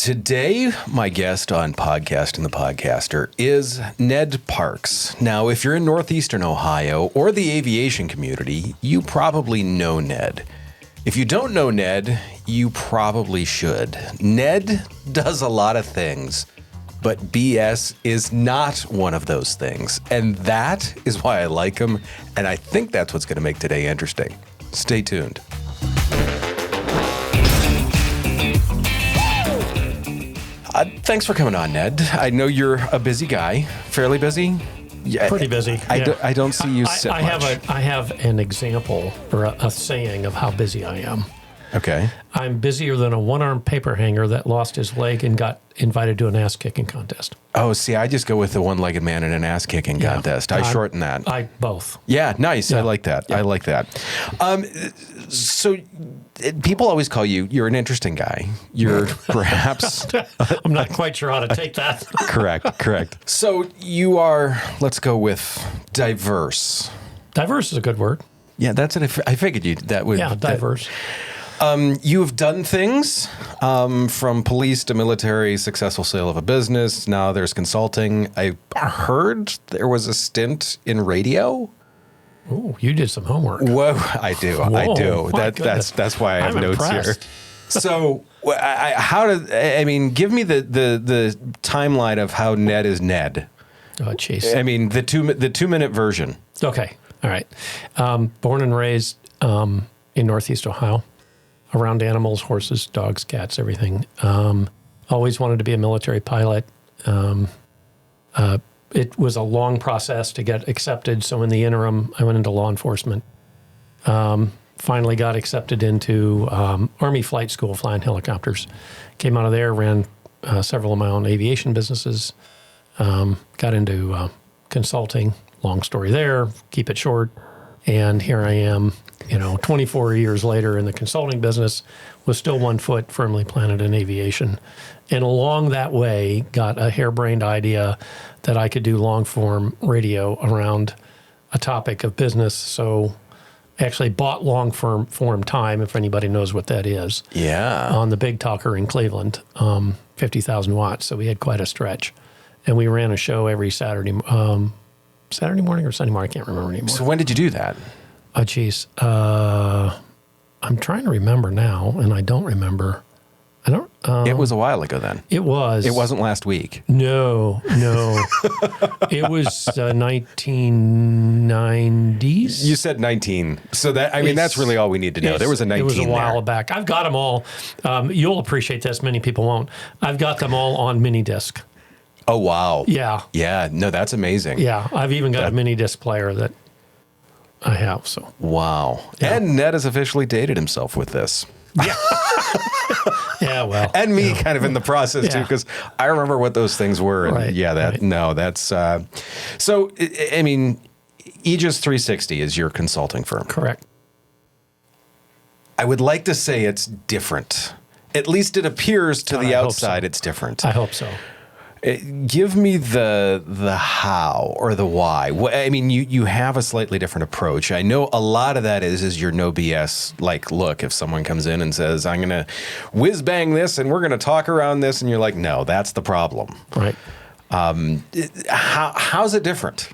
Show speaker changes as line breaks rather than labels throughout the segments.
Today, my guest on Podcasting the Podcaster is Ned Parks. Now, if you're in Northeastern Ohio or the aviation community, you probably know Ned. If you don't know Ned, you probably should. Ned does a lot of things, but BS is not one of those things. And that is why I like him, and I think that's what's going to make today interesting. Stay tuned. Thanks for coming on, Ned. I know you're a busy guy. Fairly busy?
Yeah, pretty busy.
I don't see you sit much.
I have an example or a saying of how busy I am.
Okay.
I'm busier than a one-armed paper hanger that lost his leg and got invited to an ass-kicking contest.
Oh, see, I just go with the one-legged man in an ass-kicking contest. I shorten that.
Both.
Yeah, nice.
Yeah.
I like that. Yeah. I like that. So people always call you're an interesting guy. You're perhaps...
I'm not quite sure how to take that.
Correct. So you are, let's go with diverse.
Diverse is a good word.
Yeah, that's it. I figured that would...
Yeah, diverse.
You've done things from police to military, successful sale of a business. Now there's consulting. I heard there was a stint in radio.
Oh, you did some homework.
Whoa, I do. That's why I have
I'm
notes
impressed.
here. So, give me the timeline of how Ned is Ned.
Oh, jeez.
I mean, the 2-minute version.
Okay. All right. Born and raised in Northeast Ohio. Around animals, horses, dogs, cats, everything. Always wanted to be a military pilot. It was a long process to get accepted. So in the interim, I went into law enforcement. Finally got accepted into Army Flight School, flying helicopters. Came out of there, ran several of my own aviation businesses. Got into consulting. Long story there, keep it short. And here I am, 24 years later in the consulting business with still one foot firmly planted in aviation. And along that way, got a harebrained idea that I could do long form radio around a topic of business. So I actually bought long form time, if anybody knows what that is.
Yeah.
On the Big Talker in Cleveland, 50,000 watts. So we had quite a stretch. And we ran a show every Saturday morning or Sunday morning, I can't remember anymore.
So when did you do that?
Oh, geez. I'm trying to remember now, and I don't remember.
It was a while ago then.
It was.
It wasn't last week.
No. It was 1990s.
You said 19. So that's really all we need to know. There was a 19
It was a while
there.
back. I've got them all. You'll appreciate this. Many people won't. I've got them all on mini disc.
Oh, wow.
Yeah.
Yeah. No, that's amazing.
Yeah. I've even got a mini disc player that I have. So.
Wow. Yeah. And Ned has officially dated himself with this.
Yeah. Yeah, well.
And me kind of in the process too, because I remember what those things were. And that's, so, Aegis 360 is your consulting firm.
Correct.
I would like to say it's different. At least it appears to the outside it's different.
I hope so.
Give me the how or the why. You have a slightly different approach. I know a lot of that is your no BS. Like, look, if someone comes in and says, I'm going to whiz bang this and we're going to talk around this, and you're like, no, that's the problem.
Right.
How's it different?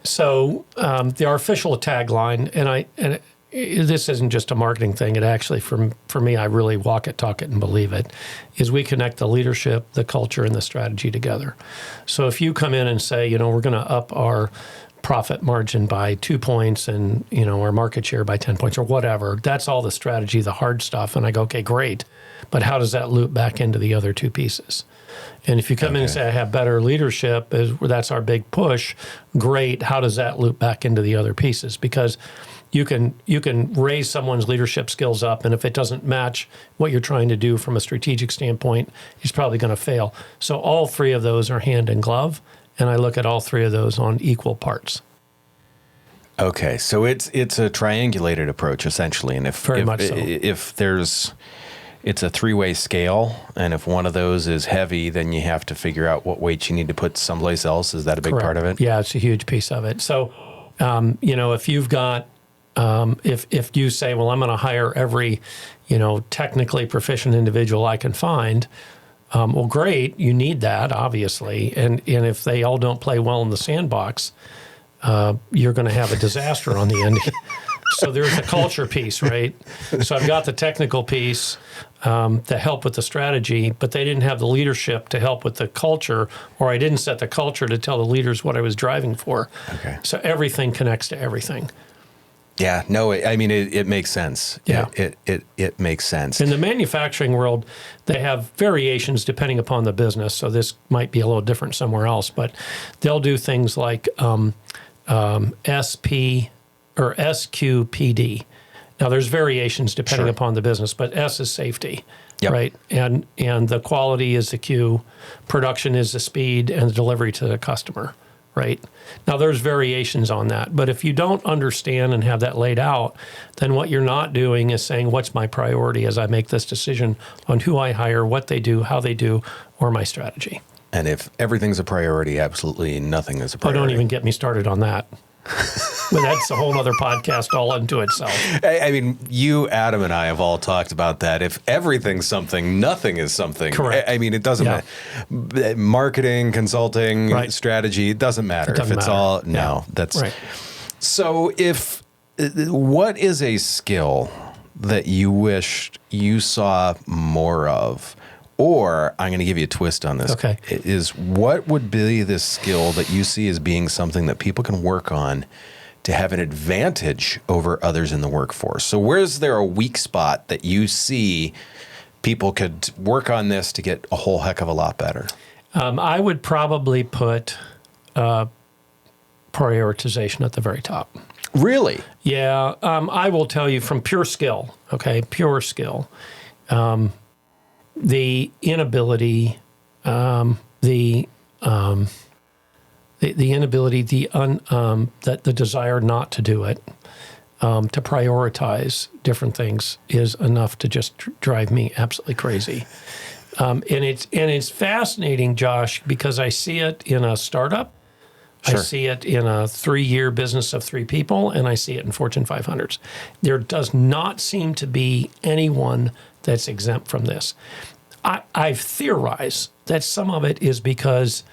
So our official tagline, and this isn't just a marketing thing. It actually, for me, I really walk it, talk it, and believe it, is we connect the leadership, the culture, and the strategy together. So if you come in and say, we're going to up our profit margin by 2 points and, our market share by 10 points or whatever, that's all the strategy, the hard stuff. And I go, okay, great. But how does that loop back into the other two pieces? And if you come in and say, I have better leadership, that's our big push, great. How does that loop back into the other pieces? Because you can raise someone's leadership skills up, and if it doesn't match what you're trying to do from a strategic standpoint, he's probably going to fail. So all three of those are hand in glove, and I look at all three of those on equal parts.
Okay, so it's a triangulated approach essentially, and if it's a three-way scale, and if one of those is heavy, then you have to figure out what weight you need to put someplace else. Is that a big part of it?
Yeah, it's a huge piece of it. So, if you've got if you say, well, I'm going to hire every, technically proficient individual I can find, Well, great. You need that, obviously. And if they all don't play well in the sandbox, you're going to have a disaster on the end. So there's the culture piece, right? So I've got the technical piece to help with the strategy, but they didn't have the leadership to help with the culture, or I didn't set the culture to tell the leaders what I was driving for.
Okay.
So everything connects to everything.
Yeah, no, I mean, it makes sense.
Yeah.
It makes sense.
In the manufacturing world, they have variations depending upon the business. So this might be a little different somewhere else, but they'll do things like SP or SQPD. Now, there's variations depending upon the business, but S is safety, right? And the quality is the Q, production is the speed, and the delivery to the customer. Right? Now, there's variations on that. But if you don't understand and have that laid out, then what you're not doing is saying, what's my priority as I make this decision on who I hire, what they do, how they do, or my strategy.
And if everything's a priority, absolutely nothing is a priority.
Oh, don't even get me started on that. Well, that's a whole other podcast all unto itself.
I mean, you, Adam, and I have all talked about that. If everything's something, nothing is something.
Correct.
I mean, it doesn't matter. Marketing, consulting, strategy, it doesn't matter.
It doesn't
if it's
matter.
all, no, that's right. So what is a skill that you wished you saw more of? Or I'm going to give you a twist on this.
Okay.
Is what would be this skill that you see as being something that people can work on to have an advantage over others in the workforce? So where's there a weak spot that you see people could work on this to get a whole heck of a lot better?
I would probably put prioritization at the very top.
Really?
Yeah. I will tell you from pure skill, pure skill. The inability, the desire not to do it, to prioritize different things is enough to just drive me absolutely crazy. And it's fascinating, Josh, because I see it in a startup. Sure. I see it in a 3-year business of 3 people, and I see it in Fortune 500s. There does not seem to be anyone that's exempt from this. I've theorized that some of it is because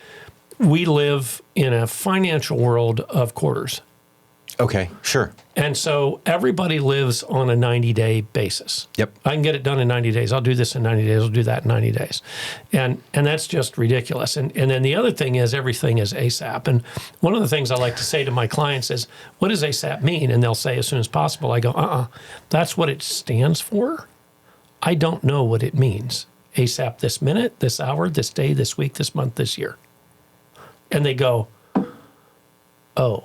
we live in a financial world of quarters.
Okay, sure.
And so everybody lives on a 90-day basis.
Yep.
I can get it done in 90 days. I'll do this in 90 days. I'll do that in 90 days. And that's just ridiculous. And then the other thing is everything is ASAP. And one of the things I like to say to my clients is, what does ASAP mean? And they'll say as soon as possible. I go, that's what it stands for. I don't know what it means. ASAP this minute, this hour, this day, this week, this month, this year. And they go, oh.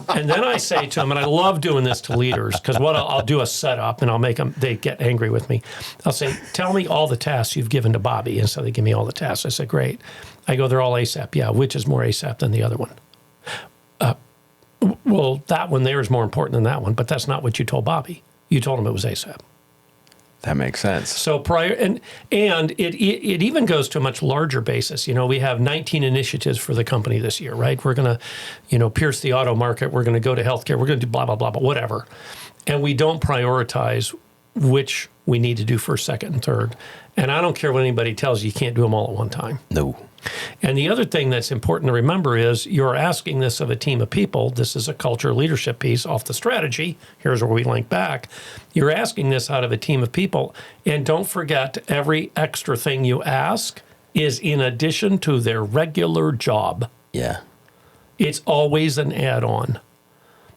And then I say to them, and I love doing this to leaders, because what I'll do a setup and I'll make them, they get angry with me. I'll say, tell me all the tasks you've given to Bobby. And so they give me all the tasks. I say, great. I go, they're all ASAP. Yeah, which is more ASAP than the other one? Well, that one there is more important than that one, but that's not what you told Bobby. You told him it was ASAP.
That makes sense.
So and it even goes to a much larger basis. You know, we have 19 initiatives for the company this year, right? We're going to, pierce the auto market. We're going to go to healthcare. We're going to do blah, blah, blah, blah, whatever. And we don't prioritize which we need to do first, second, and third. And I don't care what anybody tells you, you can't do them all at one time.
No.
And the other thing that's important to remember is you're asking this of a team of people. This is a culture leadership piece off the strategy. Here's where we link back. You're asking this out of a team of people. And don't forget, every extra thing you ask is in addition to their regular job.
Yeah.
It's always an add-on.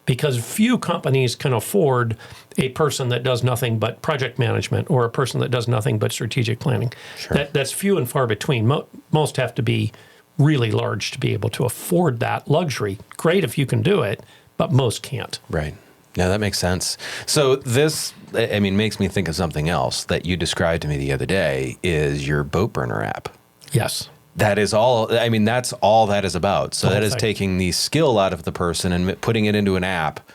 Because few companies can afford a person that does nothing but project management or a person that does nothing but strategic planning.
Sure.
That's few and far between. Most have to be really large to be able to afford that luxury. Great if you can do it, but most can't.
Right. Yeah, that makes sense. So this, makes me think of something else that you described to me the other day is your boat burner app.
Yes.
That is all, that's all that is about. So that is taking the skill out of the person and putting it into an app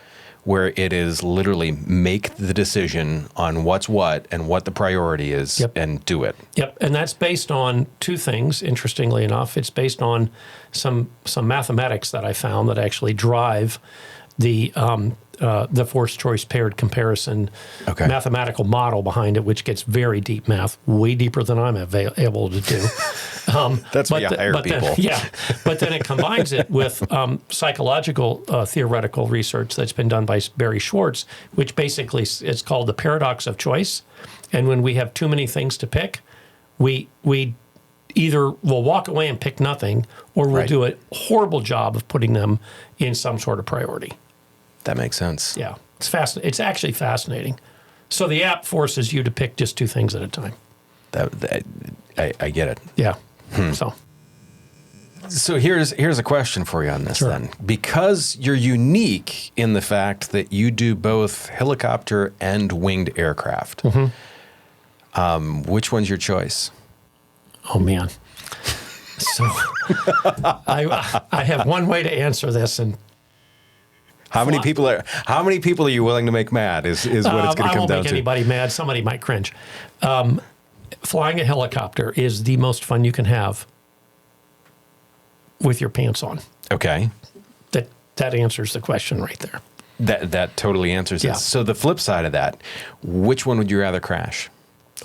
where it is literally make the decision on what's what and what the priority is and do it.
Yep, and that's based on 2 things, interestingly enough. It's based on some mathematics that I found that actually drive the the force choice paired comparison mathematical model behind it, which gets very deep math, way deeper than I'm able to do.
That's why you hire people.
But then it combines it with psychological theoretical research that's been done by Barry Schwartz, which basically it's called the paradox of choice. And when we have too many things to pick, we either will walk away and pick nothing, or we'll do a horrible job of putting them in some sort of priority.
That makes sense.
Yeah, it's actually fascinating. So the app forces you to pick just 2 things at a time.
I get it.
Yeah.
So here's a question for you on this then. Because you're unique in the fact that you do both helicopter and winged aircraft, which one's your choice?
Oh, man. So I have one way to answer this. And
how many people are you willing to make mad is what it's going to come down to.
I won't make anybody mad. Somebody might cringe. Flying a helicopter is the most fun you can have with your pants on.
Okay.
That answers the question right there.
That totally answers it. So the flip side of that, which one would you rather crash?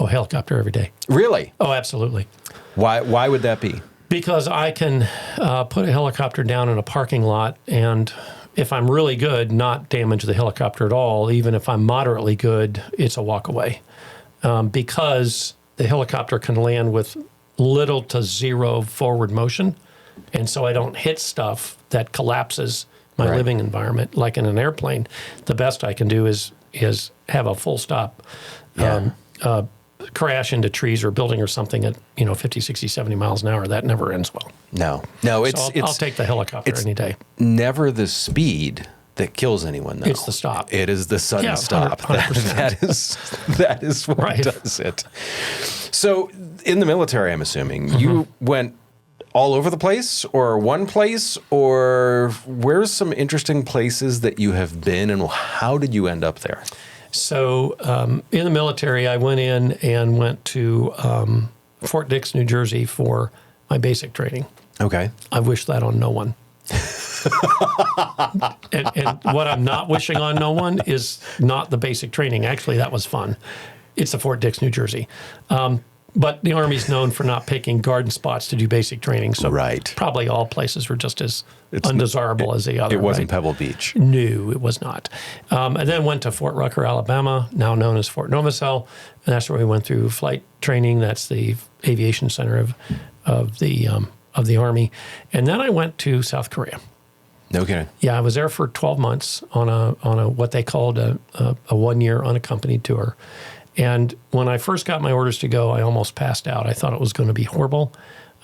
Oh, helicopter every day.
Really?
Oh, absolutely.
Why would that be?
Because I can put a helicopter down in a parking lot, and if I'm really good, not damage the helicopter at all. Even if I'm moderately good, it's a walk away. Because the helicopter can land with little to zero forward motion, and so I don't hit stuff that collapses my living environment. Like in an airplane, the best I can do is have a full stop crash into trees or building or something at 50, 60, 70 miles an hour. That never ends well.
No,
I'll take the helicopter any day.
Never the speed that kills anyone, though.
It's the stop.
It is the sudden stop.
100%.
That is what does it. So in the military, I'm assuming, you went all over the place or one place, or where's some interesting places that you have been, and how did you end up there?
So in the military, I went in and went to Fort Dix, New Jersey for my basic training.
Okay.
I wish that on no one. and what I'm not wishing on no one is not the basic training. Actually, that was fun. It's the Fort Dix, New Jersey. But the Army's known for not picking garden spots to do basic training. So probably all places were just as undesirable as the other.
It wasn't Pebble Beach.
No, it was not. And then went to Fort Rucker, Alabama, now known as Fort Novosel. And that's where we went through flight training. That's the aviation center of the Army. And then I went to South Korea.
No kidding.
Yeah, I was there for 12 months on a what they called a 1-year unaccompanied tour. And when I first got my orders to go, I almost passed out. I thought it was going to be horrible.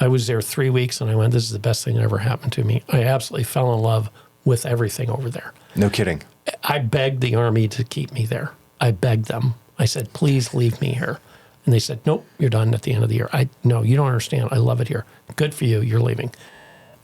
I was there 3 weeks, and I went, this is the best thing that ever happened to me. I absolutely fell in love with everything over there.
No kidding.
I begged the Army to keep me there. I begged them. I said, please leave me here. And they said, nope, you're done at the end of the year. No, you don't understand. I love it here. Good for you. You're leaving.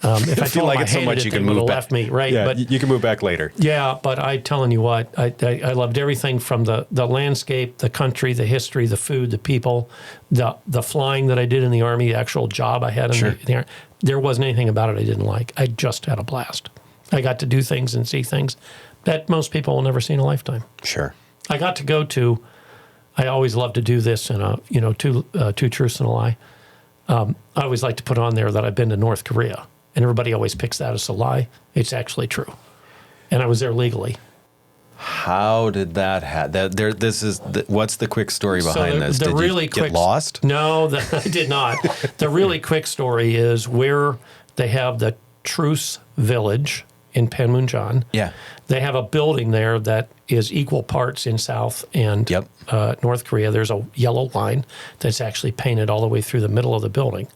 If I feel like it so much, you can move back. Left me, right?
Yeah,
but
you can move back later.
Yeah, but I'm telling you what, I loved everything from the landscape, the country, the history, the food, the people, the flying that I did in the Army, the actual job I had in the Army. There wasn't anything about it I didn't like. I just had a blast. I got to do things and see things that most people will never see in a lifetime.
Sure.
I got to go to. I always love to do this in two truths and a lie. I always like to put on there that I've been to North Korea. And everybody always picks that as a lie. It's actually true. And I was there legally.
How did that happen? What's the quick story behind this? Did you get lost?
No, I did not. The really quick story is where they have the Truce Village in Panmunjom.
Yeah.
They have a building there that is equal parts in South and North Korea. There's a yellow line that's actually painted all the way through the middle of the building.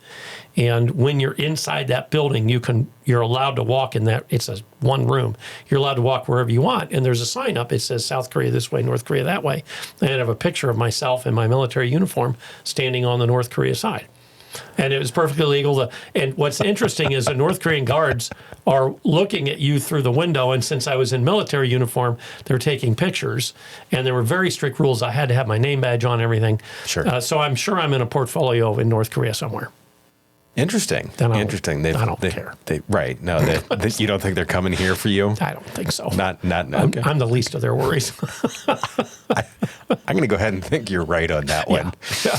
And when you're inside that building, you're allowed to walk in that. It's one room. You're allowed to walk wherever you want. And there's a sign up. It says South Korea this way, North Korea that way. And I have a picture of myself in my military uniform standing on the North Korea side. And it was perfectly legal. And what's interesting is the North Korean guards are looking at you through the window. And since I was in military uniform, they're taking pictures. And there were very strict rules. I had to have my name badge on, everything.
Sure.
So I'm sure I'm in a portfolio in North Korea somewhere.
Interesting.
Then
Interesting.
I don't care.
Right. No, you don't think they're coming here for you?
I don't think so.
Not. Okay.
I'm the least of their worries.
I'm going to go ahead and think you're right on that one.
Yeah.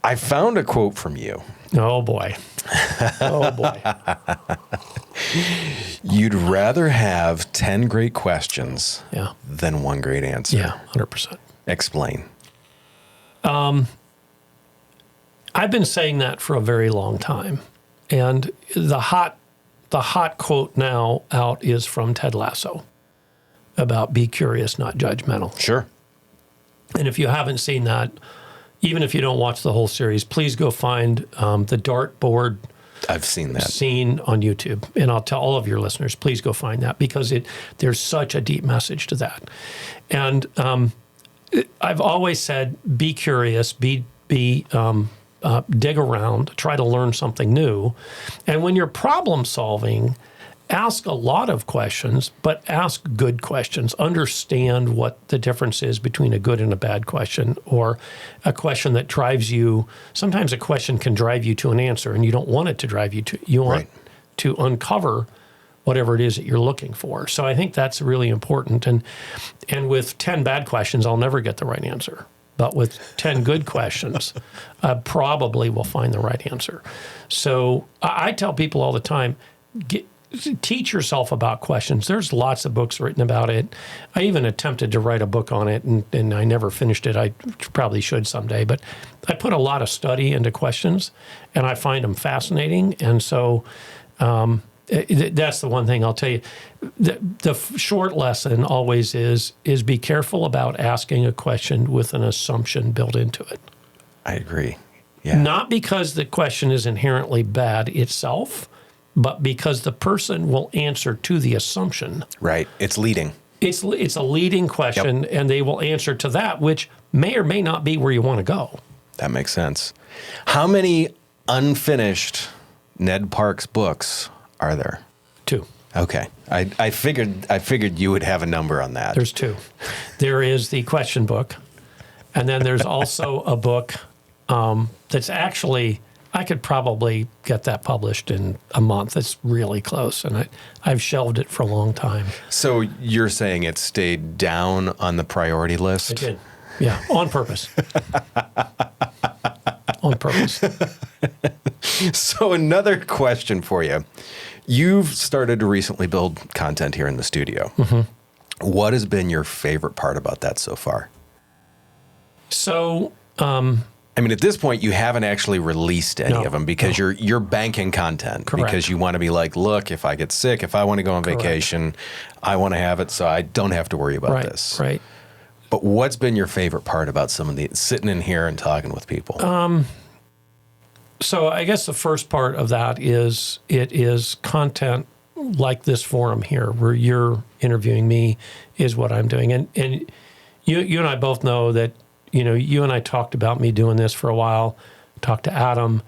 I found a quote from you.
Oh, boy. Oh, boy.
You'd rather have 10 great questions
Yeah.
than one great answer.
Yeah, 100%.
Explain.
I've been saying that for a very long time. And the hot quote now out is from Ted Lasso about be curious, not judgmental.
Sure.
And if you haven't seen that, even if you don't watch the whole series, please go find the dartboard
I've seen that
scene on YouTube. And I'll tell all of your listeners, please go find that because there's such a deep message to that. And I've always said, be curious, dig around, try to learn something new. And when you're problem solving, ask a lot of questions, but ask good questions. Understand what the difference is between a good and a bad question, or a question that drives you. Sometimes a question can drive you to an answer, and you don't want it to drive you to. You want to uncover whatever it is that you're looking for. So I think that's really important. And with 10 bad questions, I'll never get the right answer. But with 10 good questions, I probably will find the right answer. So I tell people all the time, teach yourself about questions. There's lots of books written about it. I even attempted to write a book on it, and I never finished it. I probably should someday. But I put a lot of study into questions, and I find them fascinating. And so that's the one thing I'll tell you. The short lesson always is be careful about asking a question with an assumption built into it.
I agree. Yeah.
Not because the question is inherently bad itself, but because the person will answer to the assumption.
Right. It's leading.
It's a leading question, and they will answer to that, which may or may not be where you want to go.
That makes sense. How many unfinished Ned Parks books are there?
2.
Okay. I figured you would have a number on that.
There's 2. There is the question book, and then there's also a book that's actually, I could probably get that published in a month. It's really close, and I've shelved it for a long time.
So you're saying it stayed down on the priority list?
It did. Yeah, on purpose. On purpose.
So another question for you. You've started to recently build content here in the studio. Mm-hmm. What has been your favorite part about that so far?
So,
I mean, at this point, you haven't actually released any of them because you're banking content.
Correct.
Because you want to be like, look, if I get sick, if I want to go on vacation, I want to have it so I don't have to worry about this.
Right.
But what's been your favorite part about some of the sitting in here and talking with people?
So I guess the first part of that is it is content like this forum here where you're interviewing me is what I'm doing. And you and I both know that, you and I talked about me doing this for a while, talked to Adam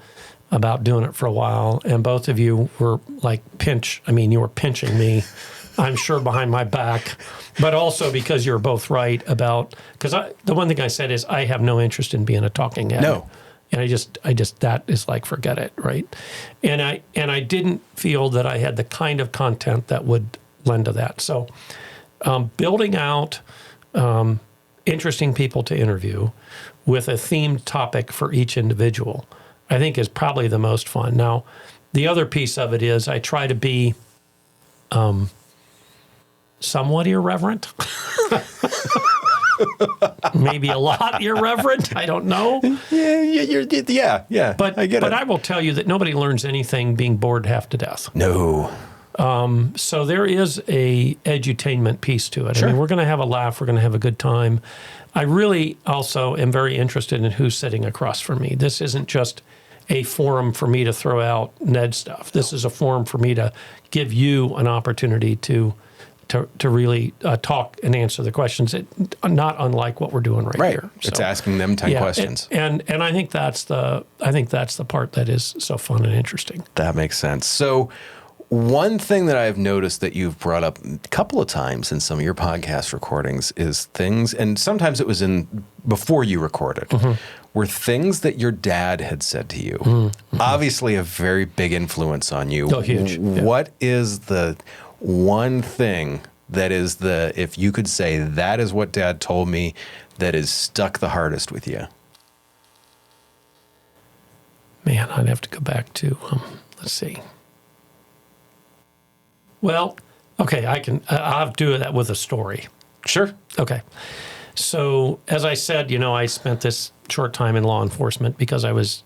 about doing it for a while, and both of you were like you were pinching me, I'm sure behind my back, but also because you're both right about, because the one thing I said is I have no interest in being a talking head.
No.
And I just that is like, forget it, right? And I didn't feel that I had the kind of content that would lend to that. So building out interesting people to interview with a themed topic for each individual, I think is probably the most fun. Now, the other piece of it is I try to be somewhat irreverent. Maybe a lot irreverent. I don't know.
Yeah.
But
I get it.
But I will tell you that nobody learns anything being bored half to death.
No.
So there is a edutainment piece to it.
Sure.
I mean, we're going to have a laugh. We're going to have a good time. I really also am very interested in who's sitting across from me. This isn't just a forum for me to throw out Ned stuff. This is a forum for me to give you an opportunity to really talk and answer the questions, not unlike what we're doing right here.
So, it's asking them 10 questions.
And I think that's the part that is so fun and interesting.
That makes sense. So one thing that I've noticed that you've brought up a couple of times in some of your podcast recordings is things, and sometimes it was before you recorded, were things that your dad had said to you. Obviously, a very big influence on you.
Oh, huge. Yeah.
What is the one thing that is if you could say, that is what Dad told me, that is stuck the hardest with you?
Man, I'd have to go back to, let's see. Well, okay, I'll do that with a story.
Sure.
Okay. So, as I said, I spent this short time in law enforcement because I was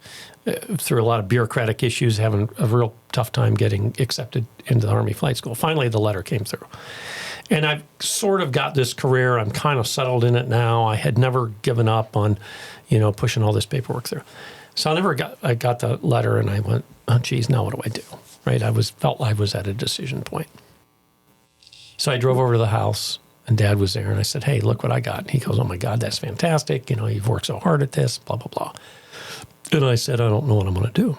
through a lot of bureaucratic issues, having a real tough time getting accepted into the Army Flight School. Finally, the letter came through. And I've sort of got this career. I'm kind of settled in it now. I had never given up on, pushing all this paperwork through. So I got the letter and I went, oh, geez, now what do I do? Right? Felt I was at a decision point. So I drove over to the house and Dad was there and I said, hey, look what I got. And he goes, oh my God, that's fantastic. You've worked so hard at this, blah, blah, blah. And I said, I don't know what I'm going to do.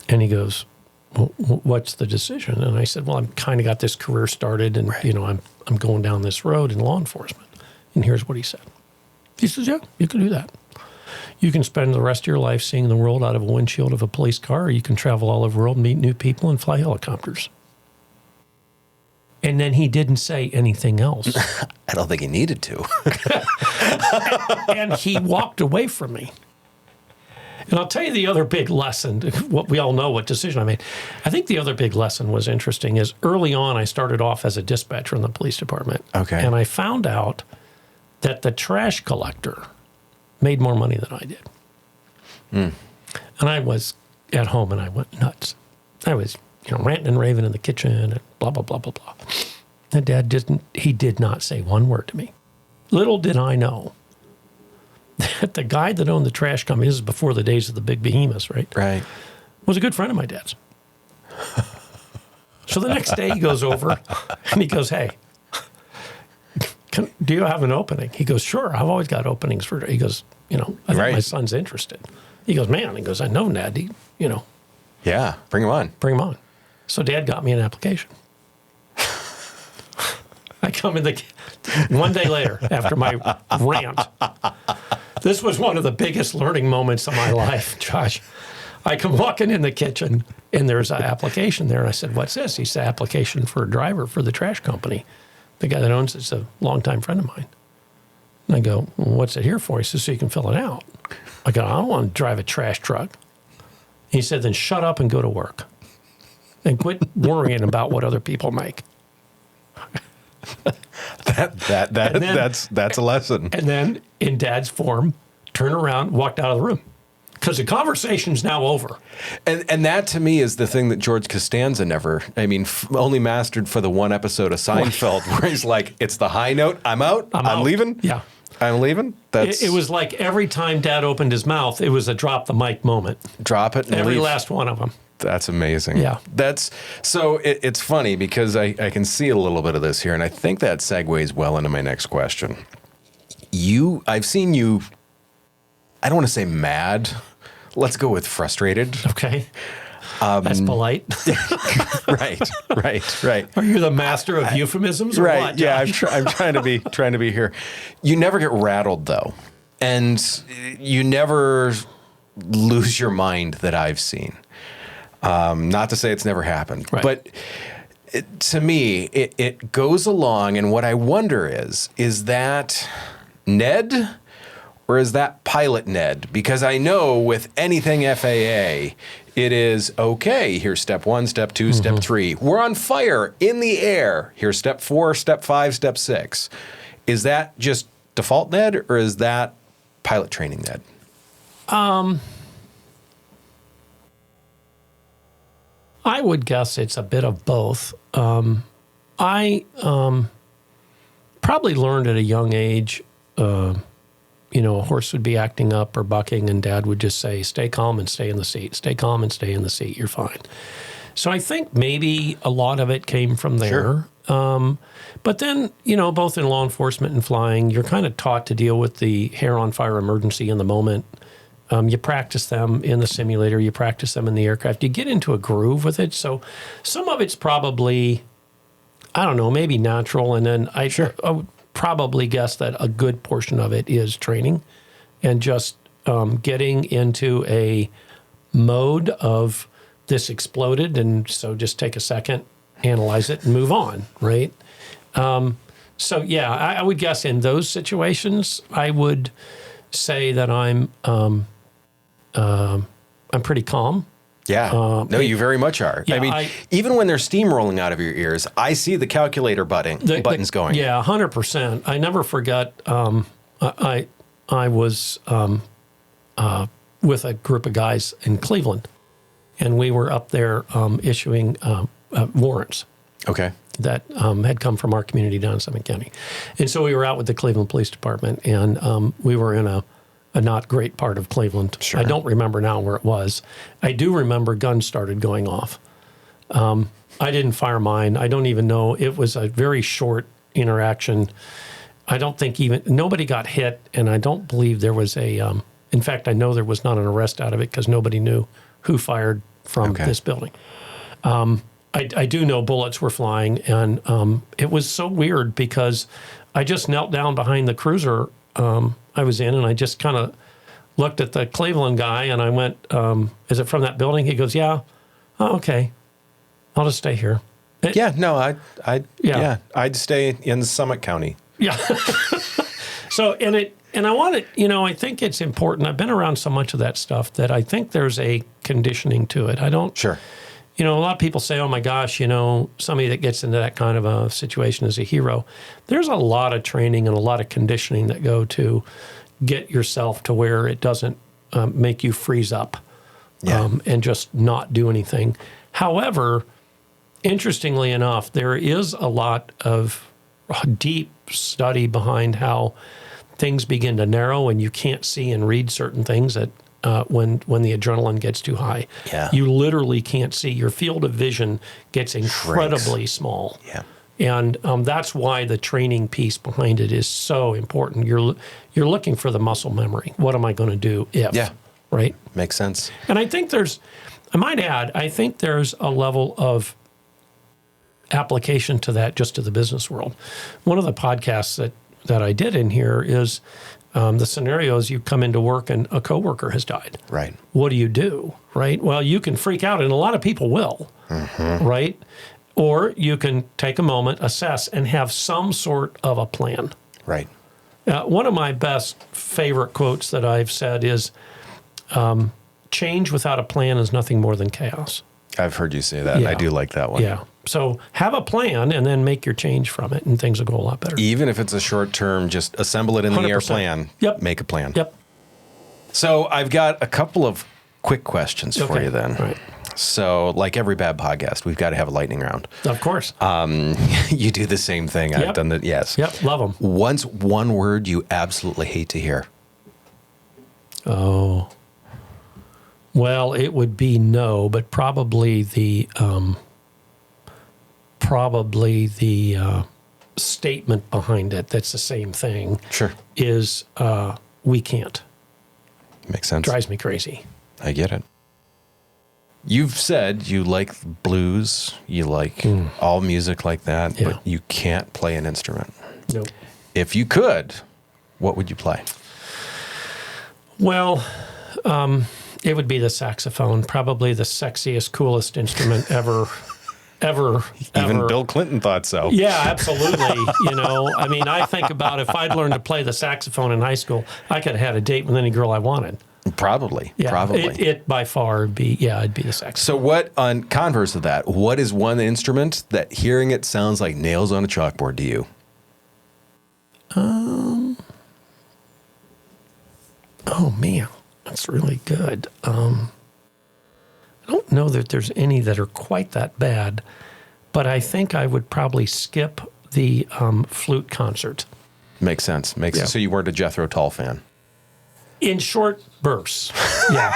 And he goes, well, what's the decision? And I said, well, I've kind of got this career started and,
right.
I'm going down this road in law enforcement. And here's what he said. He says, yeah, you can do that. You can spend the rest of your life seeing the world out of a windshield of a police car, or you can travel all over the world, meet new people, and fly helicopters. And then he didn't say anything else.
I don't think he needed to.
and he walked away from me. And I'll tell you the other big lesson, what we all know, what decision I made. I think the other big lesson was interesting is early on, I started off as a dispatcher in the police department.
Okay.
And I found out that the trash collector made more money than I did. And I was at home and I went nuts. I was, ranting and raving in the kitchen and blah, blah, blah, blah, blah. And Dad did not say one word to me. Little did I know that the guy that owned the trash company, this is before the days of the big behemoths, right?
Right.
Was a good friend of my dad's. So the next day he goes over and he goes, hey, do you have an opening? He goes, sure, I've always got openings for, he goes, I think
right.
my son's interested. He goes, man, he goes, I know Ned,
Yeah, bring him on.
Bring him on. So Dad got me an application. I come in one day later after my rant. This was one of the biggest learning moments of my life, Josh. I come walking in the kitchen and there's an application there. And I said, what's this? He said, application for a driver for the trash company. The guy that owns it's a longtime friend of mine. And I go, well, what's it here for? He says, so you can fill it out. I go, I don't want to drive a trash truck. He said, then shut up and go to work. And quit worrying about what other people make.
That's a lesson.
And then in Dad's form, turned around, walked out of the room. Because the conversation's now over.
And that to me is the thing that George Costanza only mastered for the one episode of Seinfeld where he's like, it's the high note, I'm out, I'm leaving.
Yeah.
I'm leaving.
It was like every time Dad opened his mouth, it was a drop the mic moment.
Drop it and
every
leave.
last one of them.
That's amazing.
Yeah.
It's funny because I can see a little bit of this here, and I think that segues well into my next question. I've seen you, I don't want to say mad. Let's go with frustrated.
Okay. That's polite.
Right.
Are you the master of euphemisms or
right,
what?
Yeah, I'm trying to be here. You never get rattled though. And you never lose your mind that I've seen. Not to say it's never happened,
right.
But to me, it goes along. And what I wonder is that Ned or is that pilot Ned? Because I know with anything FAA, it is, okay, here's step 1, step 2, step 3. We're on fire in the air. Here's step 4, step 5, step 6. Is that just default Ned or is that pilot training Ned?
I would guess it's a bit of both. I probably learned at a young age, a horse would be acting up or bucking and Dad would just say, stay calm and stay in the seat. Stay calm and stay in the seat. You're fine. So I think maybe a lot of it came from there. Sure. But then, both in law enforcement and flying, you're kind of taught to deal with the hair on fire emergency in the moment. You practice them in the simulator. You practice them in the aircraft. You get into a groove with it. So some of it's probably, I don't know, maybe natural. And then I would probably guess that a good portion of it is training. and just getting into a mode of this exploded, and so just take a second, analyze it, and move on, right? So yeah, I would guess in those situations, I would say that I'm pretty calm.
Yeah. No, you very much are.
Yeah,
I mean, even when there's steam rolling out of your ears, I see the calculator buttons going.
Yeah, 100%. I never forget. I was with a group of guys in Cleveland, and we were up there issuing warrants.
Okay.
That had come from our community down in Summit County. And so we were out with the Cleveland Police Department, and we were in a not great part of Cleveland.
Sure.
I don't remember now where it was. I do remember guns started going off. I didn't fire mine. I don't even know. It was a very short interaction. I don't think nobody got hit, and I don't believe there was in fact, I know there was not an arrest out of it because nobody knew who fired from this building. I do know bullets were flying, and it was so weird because I just knelt down behind the cruiser I was in, and I just kind of looked at the Cleveland guy, and I went, is it from that building? He goes, yeah. Oh, okay. I'll just stay here.
I'd stay in Summit County.
Yeah. So, and I want to, I think it's important. I've been around so much of that stuff that I think there's a conditioning to it. I don't.
Sure.
A lot of people say, oh my gosh, somebody that gets into that kind of a situation is a hero. There's a lot of training and a lot of conditioning that go to get yourself to where it doesn't make you freeze up and just not do anything. However, interestingly enough, there is a lot of deep study behind how things begin to narrow and you can't see and read certain things that when the adrenaline gets too high.
Yeah.
You literally can't see. Your field of vision gets incredibly small.
Yeah.
And that's why the training piece behind it is so important. You're looking for the muscle memory. What am I going to do if?
Yeah.
Right?
Makes sense.
And I think I might add, I think there's a level of application to that just to the business world. One of the podcasts that I did in here is the scenarios you come into work and a coworker has died.
Right.
What do you do? Right. Well, you can freak out, and a lot of people will. Mm-hmm. Right. Or you can take a moment, assess, and have some sort of a plan.
Right.
One of my favorite quotes that I've said is, change without a plan is nothing more than chaos.
I've heard you say that. Yeah. I do like that one.
Yeah. So have a plan and then make your change from it, and things will go a lot better.
Even if it's a short term, just assemble it in 100%. The air plan.
Yep.
Make a plan.
Yep. So
I've got a couple of quick questions for you then.
Right.
So like every bad podcast, we've got to have a lightning round.
Of course.
You do the same thing.
Yep.
I've done that. Yes.
Yep. Love them.
What's one word you absolutely hate to hear?
Oh. Well, it would be no, but probably the statement behind it that's the same thing.
Sure.
Is we can't.
Makes sense.
Drives me crazy.
I get it. You've said you like blues, you like all music like that, but you can't play an instrument.
Nope.
If you could, what would you play?
Well, it would be the saxophone, probably the sexiest, coolest instrument ever. Even
Bill Clinton thought so.
Yeah, absolutely. I mean, I think about if I'd learned to play the saxophone in high school, I could have had a date with any girl I wanted.
Probably.
Yeah,
probably.
It by far would be, it'd be the saxophone.
So what, on converse of that, what is one instrument that hearing it sounds like nails on a chalkboard to you?
Oh man, that's really good. I don't know that there's any that are quite that bad, but I think I would probably skip the flute concert.
Makes sense. Sense. So you weren't a Jethro Tull fan?
In short bursts, yeah.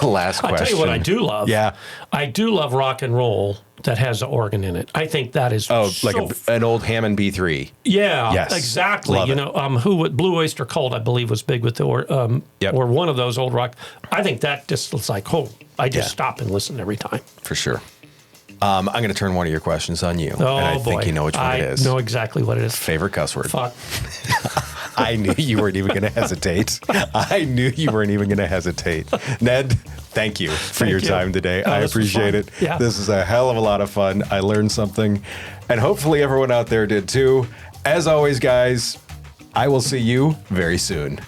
The last question.
I'll tell you what I do love.
Yeah.
I do love rock and roll that has an organ in it. I think that is
an old Hammond B3.
Yeah,
yes.
Exactly.
Love
Blue Oyster Cult, I believe, was big with or one of those old rock. I think that just looks like, I just stop and listen every time.
For sure. I'm going to turn one of your questions on you.
Oh,
and I
boy.
think you know which one it is.
I know exactly what it is.
Favorite cuss word?
Fuck.
I knew you weren't even going to hesitate. I knew you weren't even going to hesitate. Ned, thank you for your time today. I appreciate it.
Yeah.
This is a hell of a lot of fun. I learned something, and hopefully everyone out there did too. As always, guys, I will see you very soon.